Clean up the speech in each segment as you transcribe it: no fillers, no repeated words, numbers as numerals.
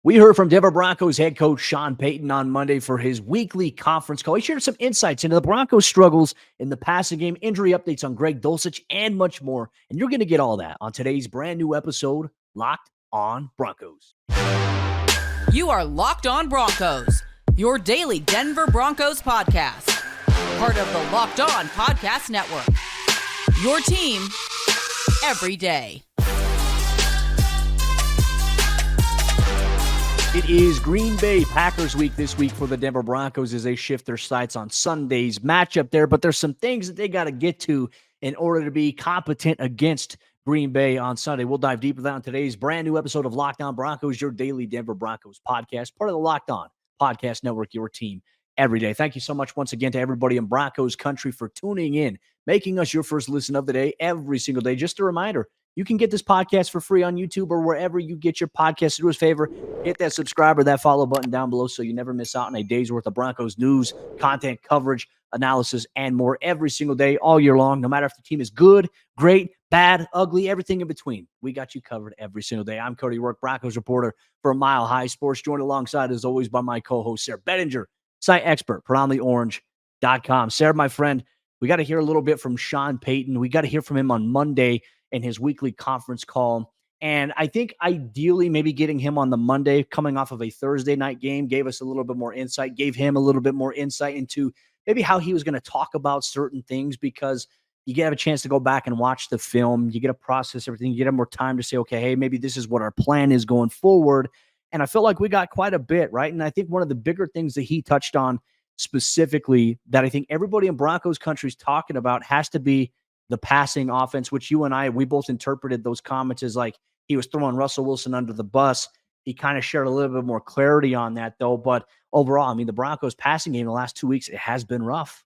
We heard from Denver Broncos head coach Sean Payton on Monday for his weekly conference call. He shared some insights into the Broncos' struggles in the passing game, injury updates on Greg Dulcich, and much more. And you're going to get all that on today's brand new episode, Locked on Broncos. You are Locked on Broncos, your daily Denver Broncos podcast. Part of the Locked on Podcast Network. Your team every day. It is Green Bay Packers week this week for the Denver Broncos as they shift their sights on Sunday's matchup there. But there's some things that they got to get to in order to be competent against Green Bay on Sunday. We'll dive deeper into that on today's brand new episode of Locked on Broncos, your daily Denver Broncos podcast, part of the Locked on Podcast Network, your team every day. Thank you so much once again to everybody in Broncos Country for tuning in, making us your first listen of the day every single day. Just a reminder, you can get this podcast for free on YouTube or wherever you get your podcast. Do us a favor, hit that subscribe or that follow button down below so you never miss out on a day's worth of Broncos news, content, coverage, analysis, and more every single day, all year long. No matter if the team is good, great, bad, ugly, everything in between. We got you covered every single day. I'm Cody Roark, Broncos reporter for Mile High Sports, joined alongside, as always, by my co-host, Sayre Bedinger, site expert, predominantlyorange.com. Sayre, my friend, we got to hear a little bit from Sean Payton. We got to hear from him on Monday in his weekly conference call. And I think ideally maybe getting him on the Monday coming off of a Thursday night game gave us a little bit more insight, gave him a little bit more insight into maybe how he was going to talk about certain things, because you get have a chance to go back and watch the film. You get to process everything. You get more time to say, okay, hey, maybe this is what our plan is going forward. And I feel like we got quite a bit, right? And I think one of the bigger things that he touched on specifically that I think everybody in Broncos country is talking about has to be the passing offense, which you and I, we both interpreted those comments as like he was throwing Russell Wilson under the bus. He kind of shared a little bit more clarity on that, though. But overall, I mean, the Broncos passing game the last 2 weeks, it has been rough.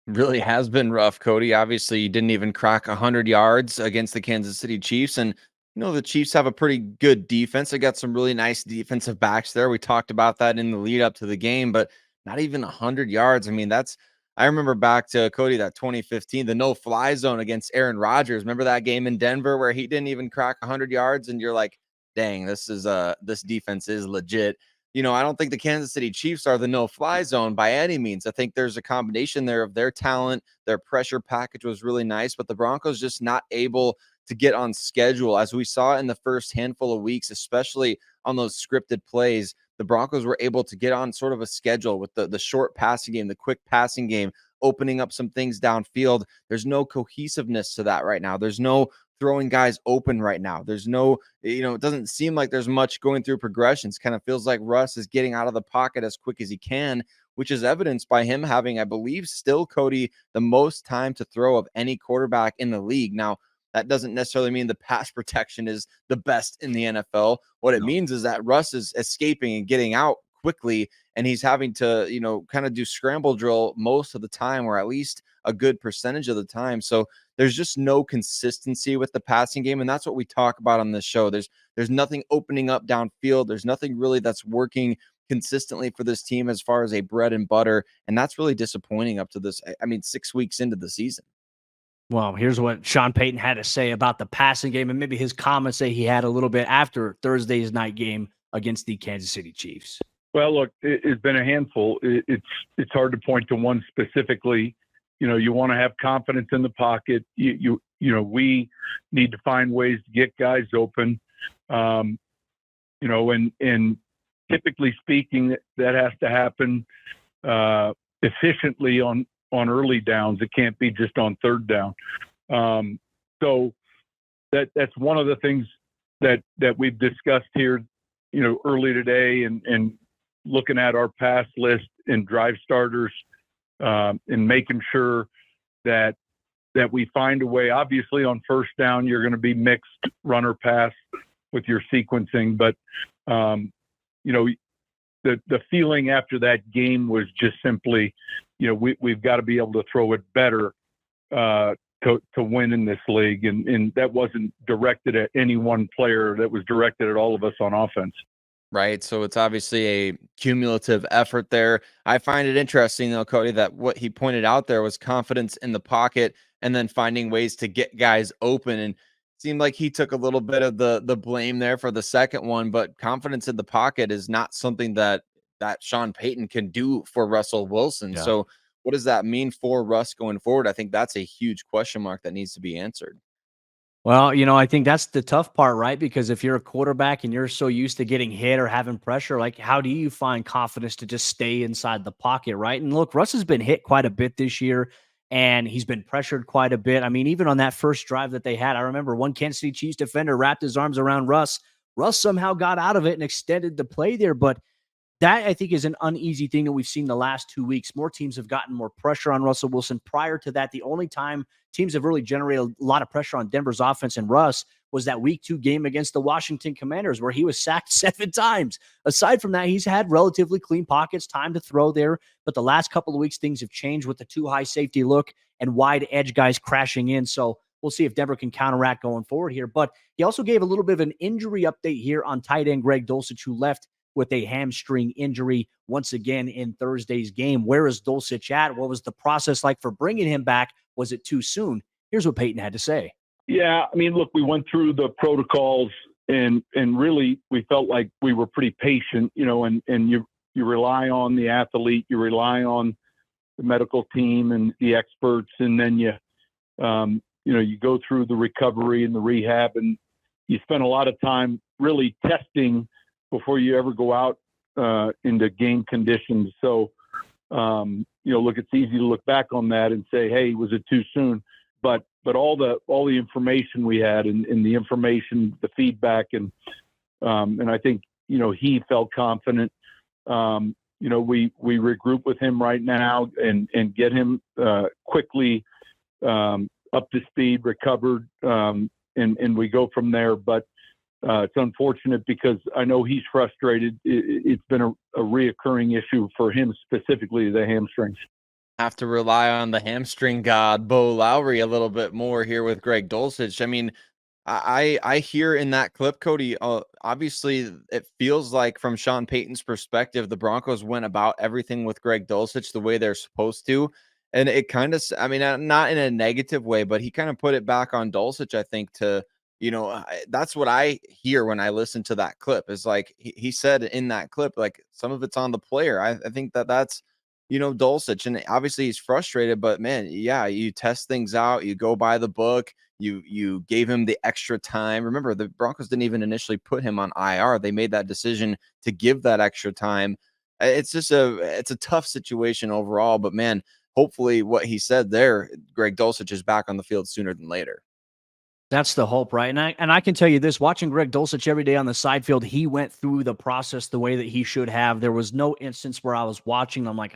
Really has been rough, Cody. Obviously, you didn't even crack 100 yards against the Kansas City Chiefs. And, you know, the Chiefs have a pretty good defense. They got some really nice defensive backs there. We talked about that in the lead up to the game, but not even 100 yards. I mean, I remember back to Cody, that 2015, the no-fly zone against Aaron Rodgers. Remember that game in Denver where he didn't even crack 100 yards, and you're like, dang, this defense is legit. You know, I don't think the Kansas City Chiefs are the no-fly zone by any means. I think there's a combination there of their talent. Their pressure package was really nice, but the Broncos just not able to get on schedule. As we saw in the first handful of weeks, especially on those scripted plays, the Broncos were able to get on sort of a schedule with the short passing game, the quick passing game, opening up some things downfield. There's no cohesiveness to that right now. There's no throwing guys open right now. There's no, it doesn't seem like there's much going through progressions. Kind of feels like Russ is getting out of the pocket as quick as he can, which is evidenced by him having, I believe, still, Cody, the most time to throw of any quarterback in the league. Now, that doesn't necessarily mean the pass protection is the best in the NFL. What it means is that Russ is escaping and getting out quickly, and he's having to, kind of do scramble drill most of the time, or at least a good percentage of the time. So there's just no consistency with the passing game, and that's what we talk about on this show. There's nothing opening up downfield. There's nothing really that's working consistently for this team as far as a bread and butter, and that's really disappointing up to this. 6 weeks into the season. Well, here's what Sean Payton had to say about the passing game, and maybe his comments that he had a little bit after Thursday's night game against the Kansas City Chiefs. Well, look, it's been a handful. It's hard to point to one specifically. You want to have confidence in the pocket. We need to find ways to get guys open. And typically speaking, that has to happen efficiently on early downs. It can't be just on third down. So that's one of the things that we've discussed here, early today, and looking at our pass list and drive starters, and making sure that we find a way. Obviously, on first down, you're going to be mixed runner pass with your sequencing, but the feeling after that game was just simply, we've got to be able to throw it better to win in this league. And that wasn't directed at any one player. That was directed at all of us on offense. Right. So it's obviously a cumulative effort there. I find it interesting, though, Cody, that what he pointed out there was confidence in the pocket and then finding ways to get guys open. And seemed like he took a little bit of the blame there for the second one, but confidence in the pocket is not something that Sean Payton can do for Russell Wilson. Yeah. So what does that mean for Russ going forward? I think that's a huge question mark that needs to be answered. Well, I think that's the tough part, right? Because if you're a quarterback and you're so used to getting hit or having pressure, like how do you find confidence to just stay inside the pocket, right? And look, Russ has been hit quite a bit this year and he's been pressured quite a bit. I mean, even on that first drive that they had, I remember one Kansas City Chiefs defender wrapped his arms around Russ. Russ somehow got out of it and extended the play there, but that, I think, is an uneasy thing that we've seen the last 2 weeks. More teams have gotten more pressure on Russell Wilson. Prior to that, the only time teams have really generated a lot of pressure on Denver's offense and Russ was that week 2 game against the Washington Commanders where he was sacked 7 times. Aside from that, he's had relatively clean pockets, time to throw there. But the last couple of weeks, things have changed with the too high safety look and wide edge guys crashing in. So we'll see if Denver can counteract going forward here. But he also gave a little bit of an injury update here on tight end Greg Dulcich, who left with a hamstring injury once again in Thursday's game. Where is Dulcich at? What was the process like for bringing him back? Was it too soon? Here's what Payton had to say. Yeah, I mean, look, we went through the protocols and really we felt like we were pretty patient, and you rely on the athlete, you rely on the medical team and the experts, and then you go through the recovery and the rehab, and you spend a lot of time really testing before you ever go out into game conditions. So, look, it's easy to look back on that and say, hey, was it too soon? But all the information we had and the information, the feedback, and I think, he felt confident. We regroup with him right now and get him quickly up to speed, recovered, and we go from there. But it's unfortunate because I know he's frustrated. It's been a reoccurring issue for him, specifically the hamstrings. Have to rely on the hamstring god, Bo Lowry, a little bit more here with Greg Dulcich. I mean, I hear in that clip, Cody, obviously it feels like from Sean Payton's perspective, the Broncos went about everything with Greg Dulcich the way they're supposed to. And it kind of, I mean, not in a negative way, but he kind of put it back on Dulcich, I think, to, that's what I hear when I listen to that clip is like he said in that clip, like some of it's on the player. I think that's, Dulcich, and obviously he's frustrated, but man, yeah, you test things out, you go by the book, you gave him the extra time. Remember, the Broncos didn't even initially put him on IR. They made that decision to give that extra time. It's just it's a tough situation overall, but man, hopefully what he said there, Greg Dulcich is back on the field sooner than later. That's the hope, right? And I can tell you this, watching Greg Dulcich every day on the side field, he went through the process the way that he should have. There was no instance where I was watching, I'm like,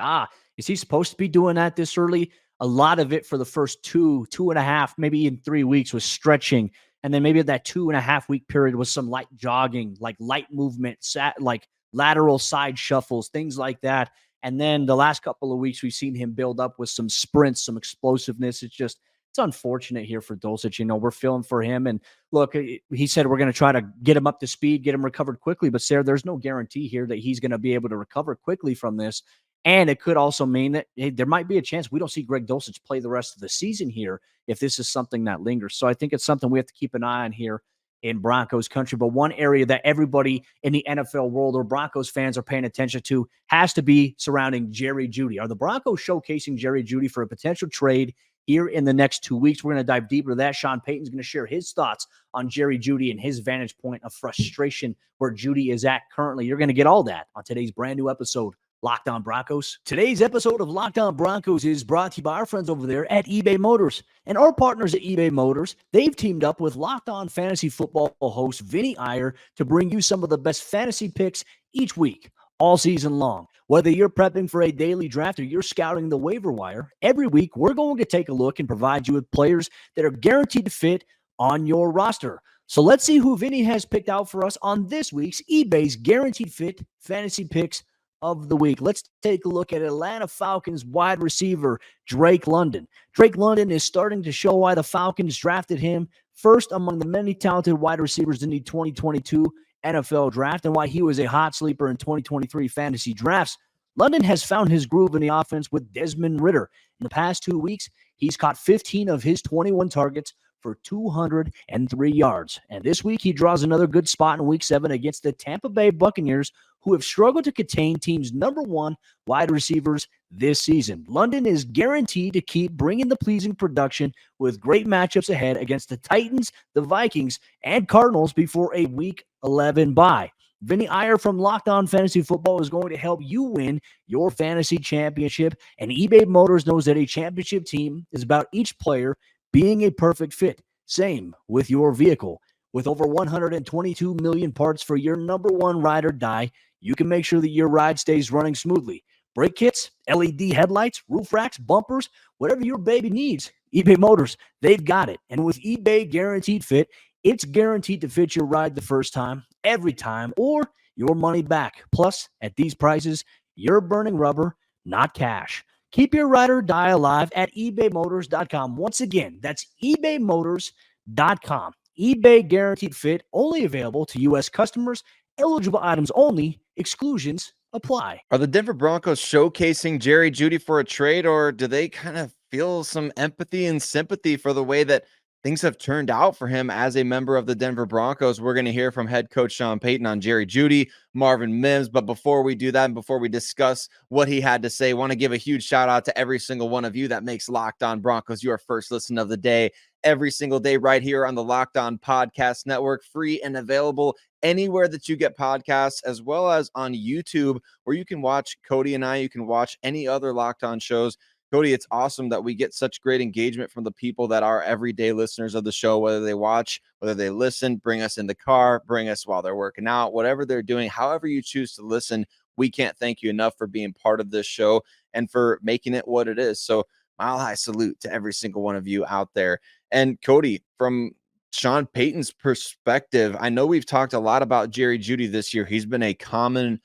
is he supposed to be doing that this early? A lot of it for the first 2.5, maybe even 3 weeks was stretching. And then maybe that 2.5 week period was some light jogging, like light movement, like lateral side shuffles, things like that. And then the last couple of weeks, we've seen him build up with some sprints, some explosiveness. It's unfortunate here for Dulcich. We're feeling for him. And look, he said we're going to try to get him up to speed, get him recovered quickly. But Sayre, there's no guarantee here that he's going to be able to recover quickly from this. And it could also mean that there might be a chance we don't see Greg Dulcich play the rest of the season here if this is something that lingers. So I think it's something we have to keep an eye on here in Broncos country. But one area that everybody in the NFL world or Broncos fans are paying attention to has to be surrounding Jerry Jeudy. Are the Broncos showcasing Jerry Jeudy for a potential trade here in the next 2 weeks? We're going to dive deeper to that. Sean Payton's going to share his thoughts on Jerry Jeudy and his vantage point of frustration where Jeudy is at currently. You're going to get all that on today's brand new episode, Locked On Broncos. Today's episode of Locked On Broncos is brought to you by our friends over there at eBay Motors. And our partners at eBay Motors, they've teamed up with Locked On Fantasy Football host Vinny Iyer to bring you some of the best fantasy picks each week, all season long. Whether you're prepping for a daily draft or you're scouting the waiver wire, every week we're going to take a look and provide you with players that are guaranteed to fit on your roster. So let's see who Vinny has picked out for us on this week's eBay's Guaranteed Fit Fantasy Picks of the week. Let's take a look at Atlanta Falcons wide receiver Drake London. Drake London is starting to show why the Falcons drafted him first among the many talented wide receivers in the 2022 NFL draft and why he was a hot sleeper in 2023 fantasy drafts. London has found his groove in the offense with Desmond Ridder. In the past 2 weeks, he's caught 15 of his 21 targets for 203 yards. And this week, he draws another good spot in Week 7 against the Tampa Bay Buccaneers, who have struggled to contain teams' number 1 wide receivers this season. London is guaranteed to keep bringing the pleasing production with great matchups ahead against the Titans, the Vikings, and Cardinals before a Week 11 bye. Vinny Iyer from Locked On Fantasy Football is going to help you win your fantasy championship, and eBay Motors knows that a championship team is about each player being a perfect fit. Same with your vehicle. With over 122 million parts for your number 1 ride or die, you can make sure that your ride stays running smoothly. Brake kits, LED headlights, roof racks, bumpers, whatever your baby needs, eBay Motors, they've got it. And with eBay Guaranteed Fit, it's guaranteed to fit your ride the first time, every time, or your money back. Plus, at these prices, you're burning rubber, not cash. Keep your ride or die alive at ebaymotors.com. Once again, that's ebaymotors.com. eBay Guaranteed Fit, only available to U.S. customers. Eligible items only. Exclusions apply. Are the Denver Broncos showcasing Jerry Jeudy for a trade, or do they kind of feel some empathy and sympathy for the way that things have turned out for him as a member of the Denver Broncos? We're going to hear from head coach Sean Payton on Jerry Jeudy, Marvin Mims. But before we do that, and before we discuss what he had to say, I want to give a huge shout out to every single one of you that makes Locked On Broncos your first listen of the day every single day right here on the Locked On Podcast Network, free and available anywhere that you get podcasts, as well as on YouTube, where you can watch Cody and I. You can watch any other Locked On shows. Cody, it's awesome that we get such great engagement from the people that are everyday listeners of the show, whether they watch, whether they listen, bring us in the car, bring us while they're working out, whatever they're doing, however you choose to listen. We can't thank you enough for being part of this show and for making it what it is. So mile high salute to every single one of you out there. And Cody, from Sean Payton's perspective, I know we've talked a lot about Jerry Jeudy this year. He's been a common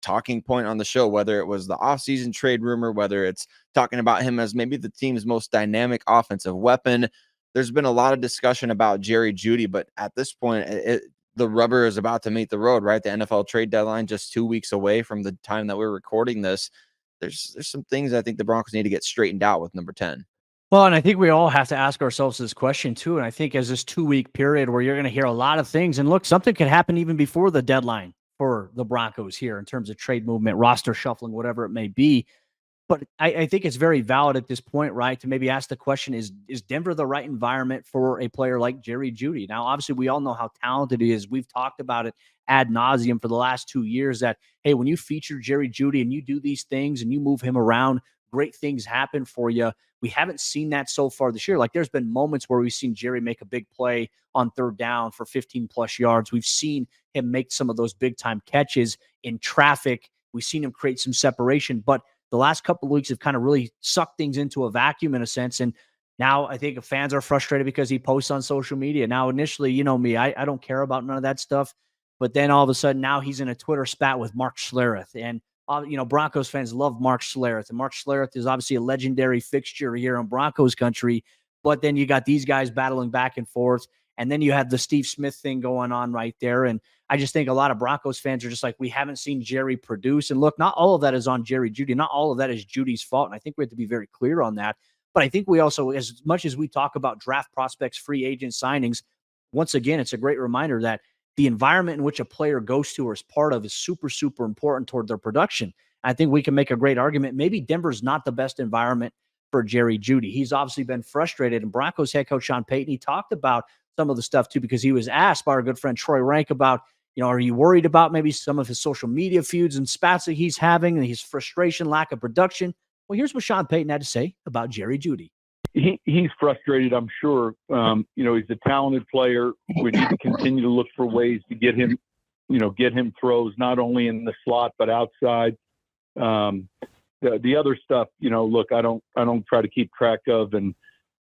talking point on the show, whether it was the offseason trade rumor, whether it's talking about him as maybe the team's most dynamic offensive weapon. There's been a lot of discussion about Jerry Jeudy, but at this point, the rubber is about to meet the road, right? The NFL trade deadline just 2 weeks away from the time that we're recording this. There's some things I think the Broncos need to get straightened out with number 10. Well, and I think we all have to ask ourselves this question too. And I think as this 2-week period where you're going to hear a lot of things, and look, something could happen even before the deadline for the Broncos here in terms of trade movement, roster shuffling, whatever it may be. But I think it's very valid at this point, right, to maybe ask the question, is Denver the right environment for a player like Jerry Jeudy? Now, obviously, we all know how talented he is. We've talked about it ad nauseum for the last 2 years that, hey, when you feature Jerry Jeudy and you do these things and you move him around, great things happen for you. We haven't seen that so far this year. Like, there's been moments where we've seen Jerry make a big play on third down for 15-plus yards. We've seen him make some of those big-time catches in traffic. We've seen him create some separation, but the last couple of weeks have kind of really sucked things into a vacuum in a sense. And now I think fans are frustrated because he posts on social media. Now, initially, you know me, I don't care about none of that stuff. But then all of a sudden now he's in a Twitter spat with Mark Schlereth. And, Broncos fans love Mark Schlereth. And Mark Schlereth is obviously a legendary fixture here in Broncos country. But then you got these guys battling back and forth. And then you have the Steve Smith thing going on right there. And I just think a lot of Broncos fans are just like, we haven't seen Jerry produce. And look, not all of that is on Jerry Jeudy. Not all of that is Judy's fault. And I think we have to be very clear on that. But I think we also, as much as we talk about draft prospects, free agent signings, once again, it's a great reminder that the environment in which a player goes to or is part of is super, super important toward their production. I think we can make a great argument. Maybe Denver's not the best environment for Jerry Jeudy. He's obviously been frustrated. And Broncos head coach Sean Payton, he talked about some of the stuff too, because he was asked by our good friend Troy Rank about, are you worried about maybe some of his social media feuds and spats that he's having and his frustration, lack of production? Well, here's what Sean Payton had to say about Jerry Jeudy. He's frustrated, I'm sure. He's a talented player. We need to continue to look for ways to get him throws, not only in the slot, but outside. The other stuff, look, I don't try to keep track of, and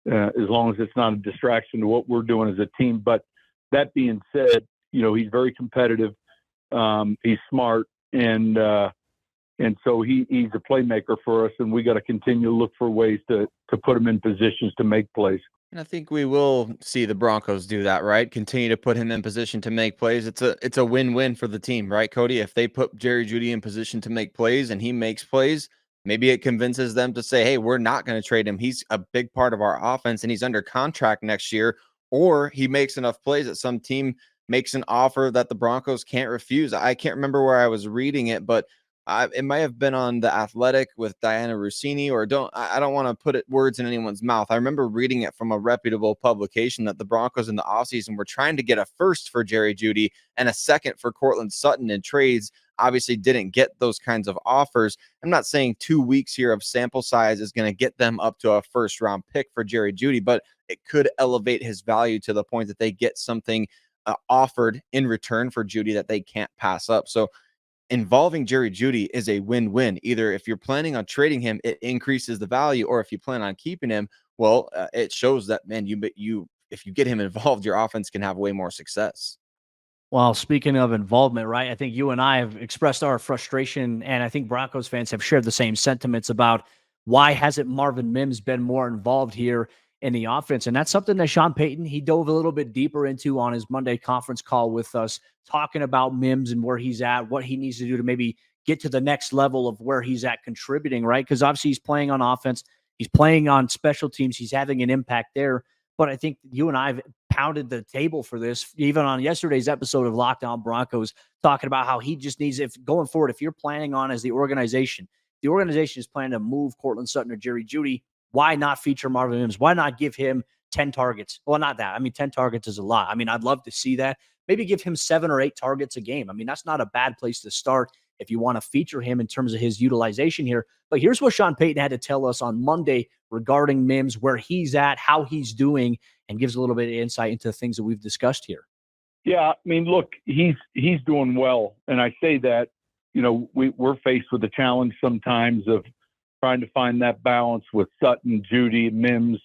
as long as it's not a distraction to what we're doing as a team. But that being said, he's very competitive. He's smart, and so he's a playmaker for us, and we got to continue to look for ways to put him in positions to make plays. And I think we will see the Broncos do that, right? Continue to put him in position to make plays. It's a win-win for the team, right, Cody? If they put Jerry Jeudy in position to make plays and he makes plays, Maybe it convinces them to say, hey, we're not going to trade him. He's a big part of our offense and he's under contract next year. Or he makes enough plays that some team makes an offer that the Broncos can't refuse. I can't remember where I was reading it, but it might have been on The Athletic with Diana Rossini, or I don't want to put words in anyone's mouth. I remember reading it from a reputable publication that the Broncos in the offseason were trying to get a first for Jerry Jeudy and a second for Cortland Sutton in trades. Obviously didn't get those kinds of offers. I'm not saying 2 weeks here of sample size is going to get them up to a first round pick for Jerry Jeudy, but it could elevate his value to the point that they get something offered in return for Jeudy that they can't pass up. So involving Jerry Jeudy is a win-win. Either if you're planning on trading him, it increases the value, or if you plan on keeping him, well, it shows that, man, if you get him involved, your offense can have way more success. Well, speaking of involvement, right? I think you and I have expressed our frustration, and I think Broncos fans have shared the same sentiments about why hasn't Marvin Mims been more involved here in the offense. And that's something that Sean Payton, he dove a little bit deeper into on his Monday conference call with us, talking about Mims and where he's at, what he needs to do to maybe get to the next level of where he's at contributing, right? Because obviously he's playing on offense, he's playing on special teams, he's having an impact there. But I think you and I have pounded the table for this, even on yesterday's episode of Locked On Broncos, talking about how he just needs, if going forward, if you're planning on as the organization is planning to move Cortland Sutton or Jerry Jeudy, why not feature Marvin Mims? Why not give him 10 targets? Well, not that. I mean, 10 targets is a lot. I mean, I'd love to see that. Maybe give him 7 or 8 targets a game. I mean, that's not a bad place to start if you want to feature him in terms of his utilization here. But here's what Sean Payton had to tell us on Monday regarding Mims, where he's at, how he's doing, and gives a little bit of insight into the things that we've discussed here. Yeah, I mean, look, he's doing well. And I say that, we're faced with the challenge sometimes of trying to find that balance with Sutton, Jeudy, Mims,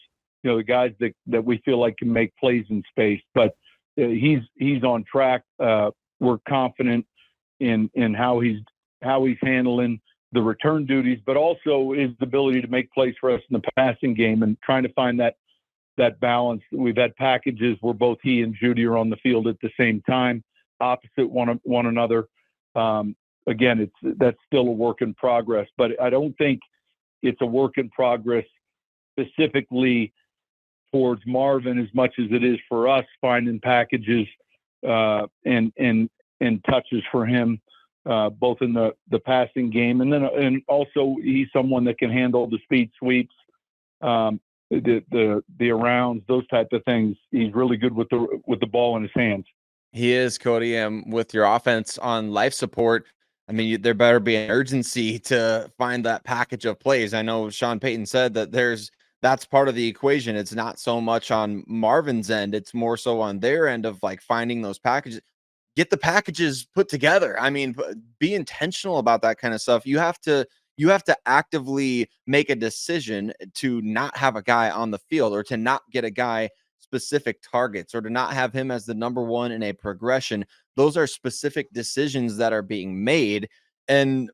the guys that we feel like can make plays in space. But he's on track. We're confident in how he's handling the return duties, but also his ability to make plays for us in the passing game, and trying to find that balance. We've had packages where both he and Jeudy are on the field at the same time, opposite one another. Again, that's still a work in progress, but I don't think it's a work in progress specifically towards Marvin as much as it is for us finding packages and touches for him, both in the passing game, and also he's someone that can handle the speed sweeps, the arounds, those type of things. He's really good with the ball in his hands. He is, Cody. With your offense on life support, I mean, there better be an urgency to find that package of plays. I know Sean Payton said that that's part of the equation. It's not so much on Marvin's end. It's more so on their end of like finding those packages. Get the packages put together. I mean, be intentional about that kind of stuff. You have to actively make a decision to not have a guy on the field, or to not get a guy specific targets, or to not have him as the number one in a progression. Those are specific decisions that are being made, and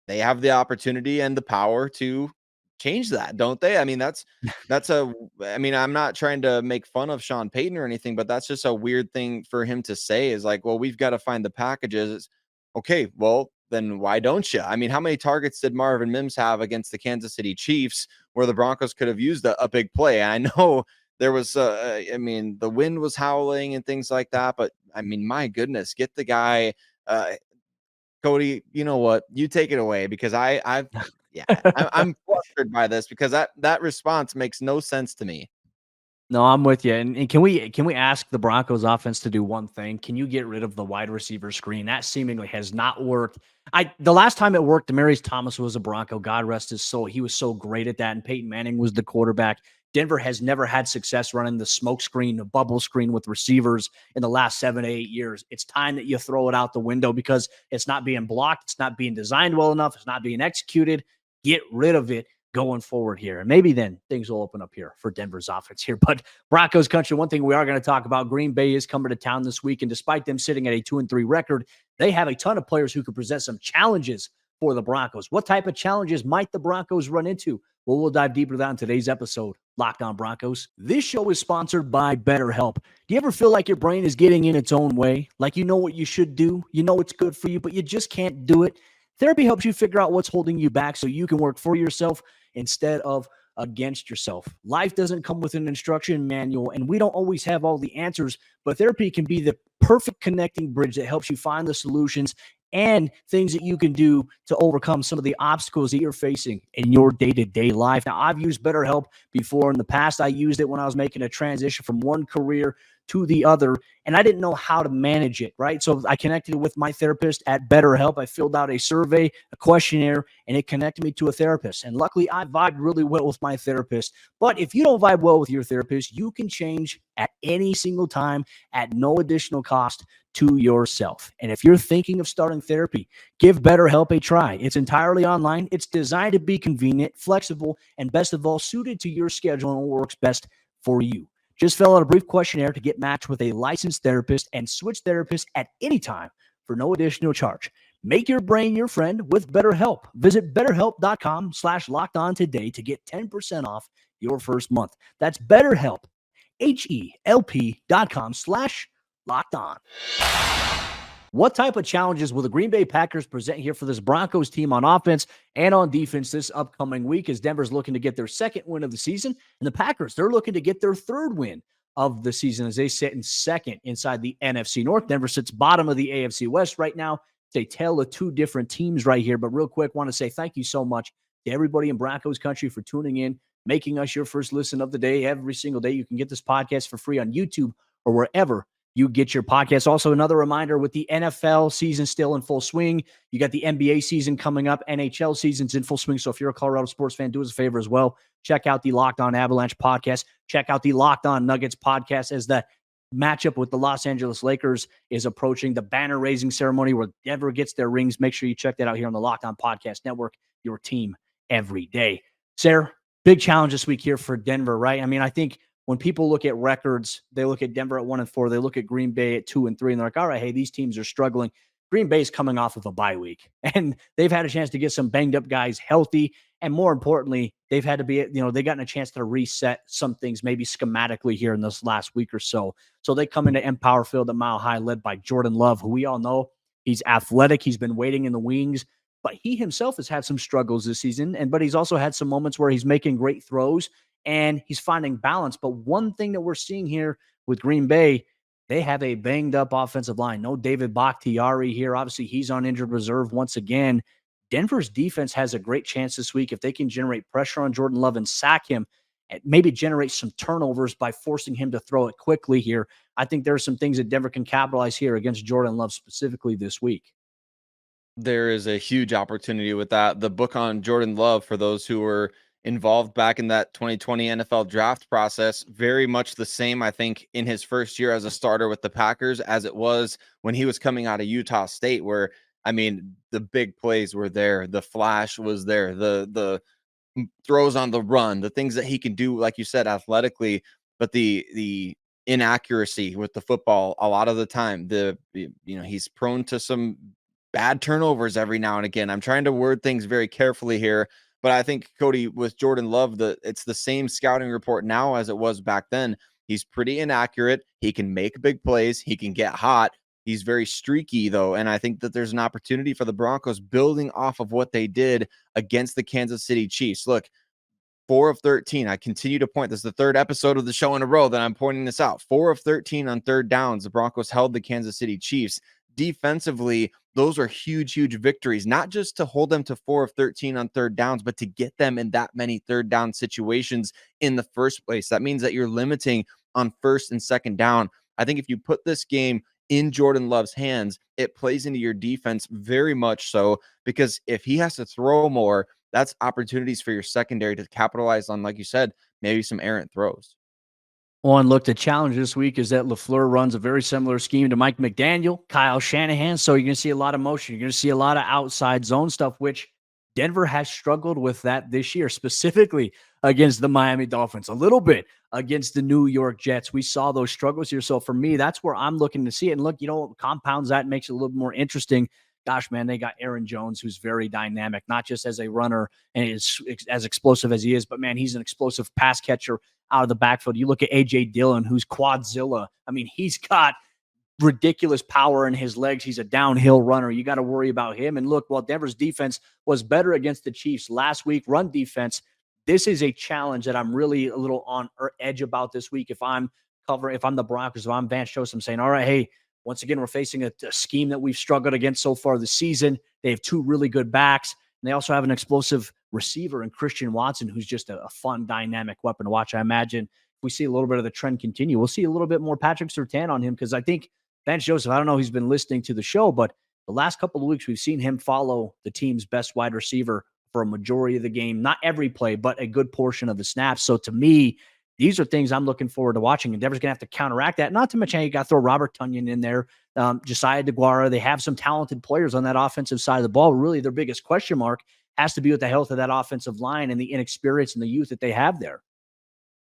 they have the opportunity and the power to change that, don't they? I mean, I'm not trying to make fun of Sean Payton or anything, but that's just a weird thing for him to say, is like, well, we've got to find the packages. It's, okay, well, then why don't you? I mean, how many targets did Marvin Mims have against the Kansas City Chiefs where the Broncos could have used a big play? I know there was, the wind was howling and things like that, but I mean, my goodness, get the guy, Cody, you know what? You take it away, because I'm flustered by this, because that response makes no sense to me. No, I'm with you. And can we ask the Broncos offense to do one thing? Can you get rid of the wide receiver screen? That seemingly has not worked. The last time it worked, Demaryius Thomas was a Bronco. God rest his soul. He was so great at that. And Peyton Manning was the quarterback. Denver has never had success running the smoke screen, the bubble screen with receivers in the last 7 to 8 years. It's time that you throw it out the window, because it's not being blocked. It's not being designed well enough. It's not being executed. Get rid of it going forward here. And maybe then things will open up here for Denver's offense here. But Broncos country, one thing we are going to talk about, Green Bay is coming to town this week. And despite them sitting at a 2-3 record, they have a ton of players who could present some challenges for the Broncos. What type of challenges might the Broncos run into? Well, we'll dive deeper into that in today's episode, Locked On Broncos. This show is sponsored by BetterHelp. Do you ever feel like your brain is getting in its own way? Like you know what you should do, you know it's good for you, but you just can't do it? Therapy helps you figure out what's holding you back so you can work for yourself instead of against yourself. Life doesn't come with an instruction manual, and we don't always have all the answers, but therapy can be the perfect connecting bridge that helps you find the solutions and things that you can do to overcome some of the obstacles that you're facing in your day-to-day life. Now, I've used BetterHelp before in the past. I used it when I was making a transition from one career to the other, and I didn't know how to manage it, right? So I connected with my therapist at BetterHelp. I filled out a survey, a questionnaire, and it connected me to a therapist. And luckily, I vibed really well with my therapist. But if you don't vibe well with your therapist, you can change at any single time at no additional cost to yourself. And if you're thinking of starting therapy, give BetterHelp a try. It's entirely online. It's designed to be convenient, flexible, and best of all, suited to your schedule and works best for you. Just fill out a brief questionnaire to get matched with a licensed therapist and switch therapists at any time for no additional charge. Make your brain your friend with BetterHelp. Visit BetterHelp.com/lockedon today to get 10% off your first month. That's BetterHelp, HELP.com/lockedon. What type of challenges will the Green Bay Packers present here for this Broncos team on offense and on defense this upcoming week as Denver's looking to get their second win of the season? And the Packers, they're looking to get their third win of the season as they sit in second inside the NFC North. Denver sits bottom of the AFC West right now. It's a tale of two different teams right here. But real quick, want to say thank you so much to everybody in Broncos Country for tuning in, making us your first listen of the day every single day. You can get this podcast for free on YouTube or wherever you get your podcast. Also, another reminder with the NFL season still in full swing, you got the NBA season coming up. NHL season's in full swing. So if you're a Colorado sports fan, do us a favor as well. Check out the Locked On Avalanche podcast. Check out the Locked On Nuggets podcast as the matchup with the Los Angeles Lakers is approaching the banner raising ceremony where Denver gets their rings. Make sure you check that out here on the Locked On Podcast Network, your team every day. Sayre, big challenge this week here for Denver, right? I mean, I think when people look at records, they look at Denver at 1-4, they look at Green Bay at 2-3, and they're like, all right, hey, these teams are struggling. Green Bay's coming off of a bye week, and they've had a chance to get some banged up guys healthy. And more importantly, they've had to be, they've gotten a chance to reset some things maybe schematically here in this last week or so. So they come into Empower Field at Mile High, led by Jordan Love, who we all know he's athletic. He's been waiting in the wings, but he himself has had some struggles this season. But he's also had some moments where he's making great throws and he's finding balance. But one thing that we're seeing here with Green Bay, they have a banged up offensive line. No David Bakhtiari here. Obviously, he's on injured reserve once again. Denver's defense has a great chance this week if they can generate pressure on Jordan Love and sack him and maybe generate some turnovers by forcing him to throw it quickly here. I think there are some things that Denver can capitalize here against Jordan Love specifically this week. There is a huge opportunity with that. The book on Jordan Love, for those who were involved back in that 2020 NFL draft process, very much the same, I think, in his first year as a starter with the Packers as it was when he was coming out of Utah State, where, I mean, the big plays were there. The flash was there. The throws on the run, the things that he can do, like you said, athletically, but the inaccuracy with the football a lot of the time, he's prone to some bad turnovers every now and again. I'm trying to word things very carefully here, but I think, Cody, with Jordan Love, it's the same scouting report now as it was back then. He's pretty inaccurate. He can make big plays. He can get hot. He's very streaky, though, and I think that there's an opportunity for the Broncos building off of what they did against the Kansas City Chiefs. Look, 4 of 13. I continue to point. This is the third episode of the show in a row that I'm pointing this out. 4 of 13 on third downs. The Broncos held the Kansas City Chiefs. Defensively, those are huge, huge victories, not just to hold them to 4 of 13 on third downs, but to get them in that many third down situations in the first place. That means that you're limiting on first and second down. I think if you put this game in Jordan Love's hands, it plays into your defense very much so, because if he has to throw more, that's opportunities for your secondary to capitalize on, like you said, maybe some errant throws. On look, the challenge this week is that LaFleur runs a very similar scheme to Mike McDaniel, Kyle Shanahan. So you're going to see a lot of motion. You're going to see a lot of outside zone stuff, which Denver has struggled with that this year, specifically against the Miami Dolphins, a little bit against the New York Jets. We saw those struggles here. So for me, that's where I'm looking to see it. And look, compounds that, makes it a little bit more interesting. Gosh, man, they got Aaron Jones, who's very dynamic, not just as a runner and is as explosive as he is, but man, he's an explosive pass catcher out of the backfield. You look at A.J. Dillon, who's Quadzilla. I mean, he's got ridiculous power in his legs. He's a downhill runner. You got to worry about him. And look, while Denver's defense was better against the Chiefs last week, run defense, this is a challenge that I'm really a little on edge about this week. If I'm the Broncos, if I'm Vance Joseph, I'm saying, all right, hey, once again, we're facing a scheme that we've struggled against so far this season. They have two really good backs, and they also have an explosive receiver in Christian Watson, who's just a fun, dynamic weapon to watch. I imagine if we see a little bit of the trend continue, we'll see a little bit more Patrick Surtain on him, because I think Vance Joseph, I don't know if he's been listening to the show, but the last couple of weeks, we've seen him follow the team's best wide receiver for a majority of the game. Not every play, but a good portion of the snaps. So to me, these are things I'm looking forward to watching. And Denver's going to have to counteract that. Not to mention, you got to throw Robert Tonyan in there, Josiah DeGuara. They have some talented players on that offensive side of the ball. Really, their biggest question mark has to be with the health of that offensive line and the inexperience and the youth that they have there.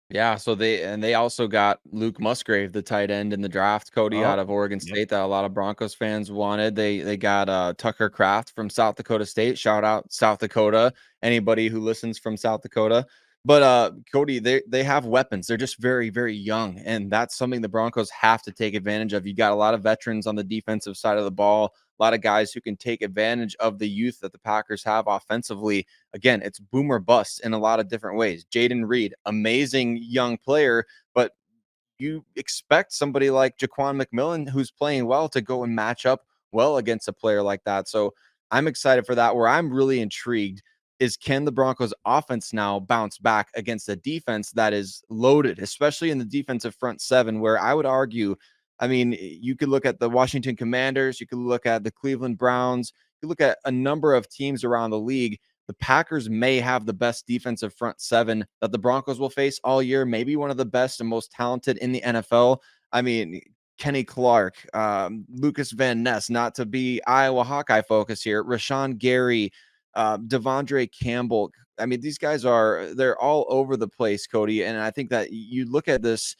Yeah, so they also got Luke Musgrave, the tight end in the draft, Cody, out of Oregon State, that a lot of Broncos fans wanted. They got Tucker Kraft from South Dakota State. Shout out South Dakota, anybody who listens from South Dakota. But Cody, they have weapons. They're just very, very young, and that's something the Broncos have to take advantage of. You got a lot of veterans on the defensive side of the ball, a lot of guys who can take advantage of the youth that the Packers have offensively. Again, it's boom or bust in a lot of different ways. Jaden Reed, amazing young player, but you expect somebody like Jaquan McMillan, who's playing well, to go and match up well against a player like that. So I'm excited for that. Where I'm really intrigued is, can the Broncos offense now bounce back against a defense that is loaded, especially in the defensive front seven, where I would argue, I mean, you could look at the Washington Commanders, you could look at the Cleveland Browns, you look at a number of teams around the league. The Packers may have the best defensive front seven that the Broncos will face all year, maybe one of the best and most talented in the NFL. I mean, Kenny Clark, Lucas Van Ness, not to be Iowa Hawkeye focus here, Rashawn Gary, Devondre Campbell. I mean, these guys they're all over the place, Cody. And I think that you look at this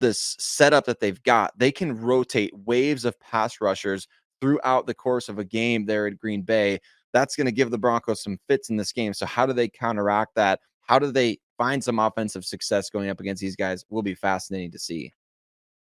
setup that they've got, they can rotate waves of pass rushers throughout the course of a game there at Green Bay. That's going to give the Broncos some fits in this game. So how do they counteract that? How do they find some offensive success going up against these guys? Will be fascinating to see.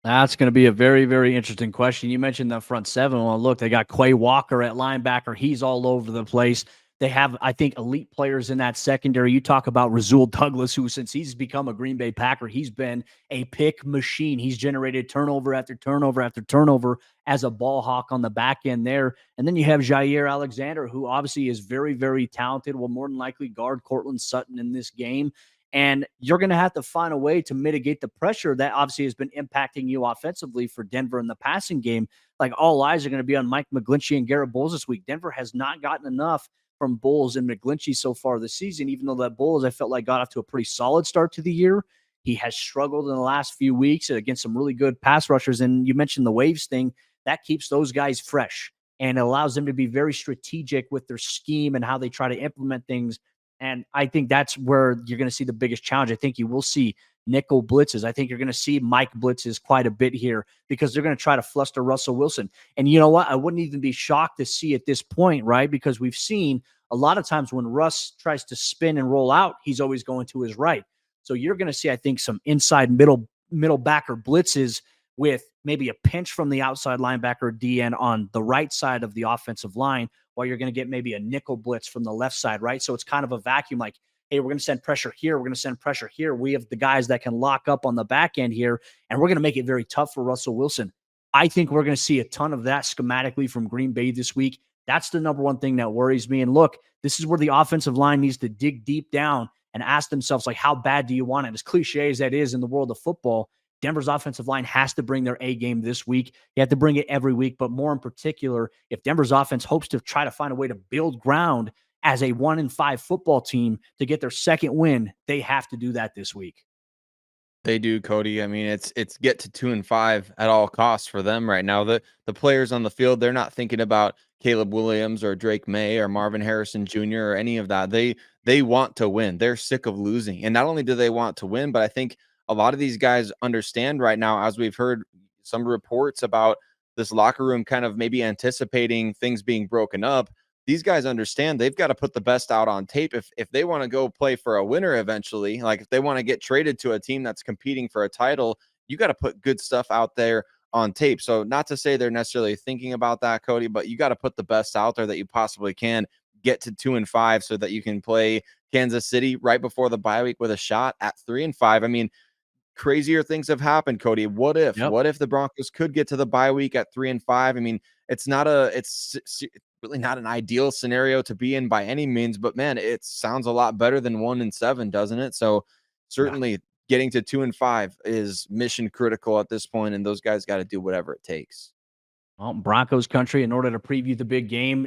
That's going to be a very, very interesting question. You mentioned the front seven. Well, look, they got Quay Walker at linebacker. He's all over the place. They have, I think, elite players in that secondary. You talk about Rasul Douglas, who, since he's become a Green Bay Packer, he's been a pick machine. He's generated turnover after turnover after turnover as a ball hawk on the back end there. And then you have Jaire Alexander, who obviously is very, very talented, will more than likely guard Cortland Sutton in this game. And you're going to have to find a way to mitigate the pressure that obviously has been impacting you offensively for Denver in the passing game. Like, all eyes are going to be on Mike McGlinchey and Garrett Bowles this week. Denver has not gotten enough from Bowles and McGlinchey so far this season, even though that Bowles, I felt like, got off to a pretty solid start to the year. He has struggled in the last few weeks against some really good pass rushers. And you mentioned the waves thing. That keeps those guys fresh and allows them to be very strategic with their scheme and how they try to implement things. And I think that's where you're going to see the biggest challenge. I think you will see nickel blitzes. I think you're going to see Mike blitzes quite a bit here, because they're going to try to fluster Russell Wilson. And you know what? I wouldn't even be shocked to see at this point, right? Because we've seen a lot of times when Russ tries to spin and roll out, he's always going to his right. So you're going to see, I think, some inside middle backer blitzes with maybe a pinch from the outside linebacker DN on the right side of the offensive line, while you're going to get maybe a nickel blitz from the left side, right? So it's kind of a vacuum, like, hey, we're going to send pressure here. We're going to send pressure here. We have the guys that can lock up on the back end here, and we're going to make it very tough for Russell Wilson. I think we're going to see a ton of that schematically from Green Bay this week. That's the number one thing that worries me. And look, this is where the offensive line needs to dig deep down and ask themselves, like, how bad do you want it? As cliche as that is in the world of football, Denver's offensive line has to bring their A game this week. You have to bring it every week, but more in particular, if Denver's offense hopes to try to find a way to build ground as a 1-5 football team to get their second win, they have to do that this week. They do, Cody. I mean, it's get to 2-5 at all costs for them right now. The players on the field, they're not thinking about Caleb Williams or Drake May or Marvin Harrison Jr. or any of that. They want to win. They're sick of losing. And not only do they want to win, but I think a lot of these guys understand right now, as we've heard some reports about this locker room kind of maybe anticipating things being broken up. These guys understand they've got to put the best out on tape if they want to go play for a winner eventually. Like, if they want to get traded to a team that's competing for a title, you got to put good stuff out there on tape. So not to say they're necessarily thinking about that, Cody, but you got to put the best out there that you possibly can, get to 2-5 so that you can play Kansas City right before the bye week with a shot at 3-5. I mean, crazier things have happened, Cody. What if the Broncos could get to the bye week at 3-5? I mean, it's really not an ideal scenario to be in by any means, but man, it sounds a lot better than 1-7, doesn't it? So certainly getting to 2-5 is mission critical at this point, and those guys got to do whatever it takes. Well, Broncos Country, in order to preview the big game,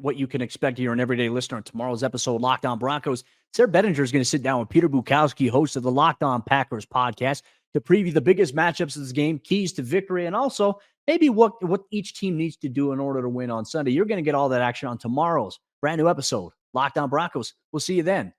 what you can expect here, an everyday listener on tomorrow's episode, Locked On Broncos. Sayre Bedinger is going to sit down with Peter Bukowski, host of the Locked On Packers podcast, to preview the biggest matchups of this game, keys to victory, and also maybe what each team needs to do in order to win on Sunday. You're going to get all that action on tomorrow's brand new episode, Locked On Broncos. We'll see you then.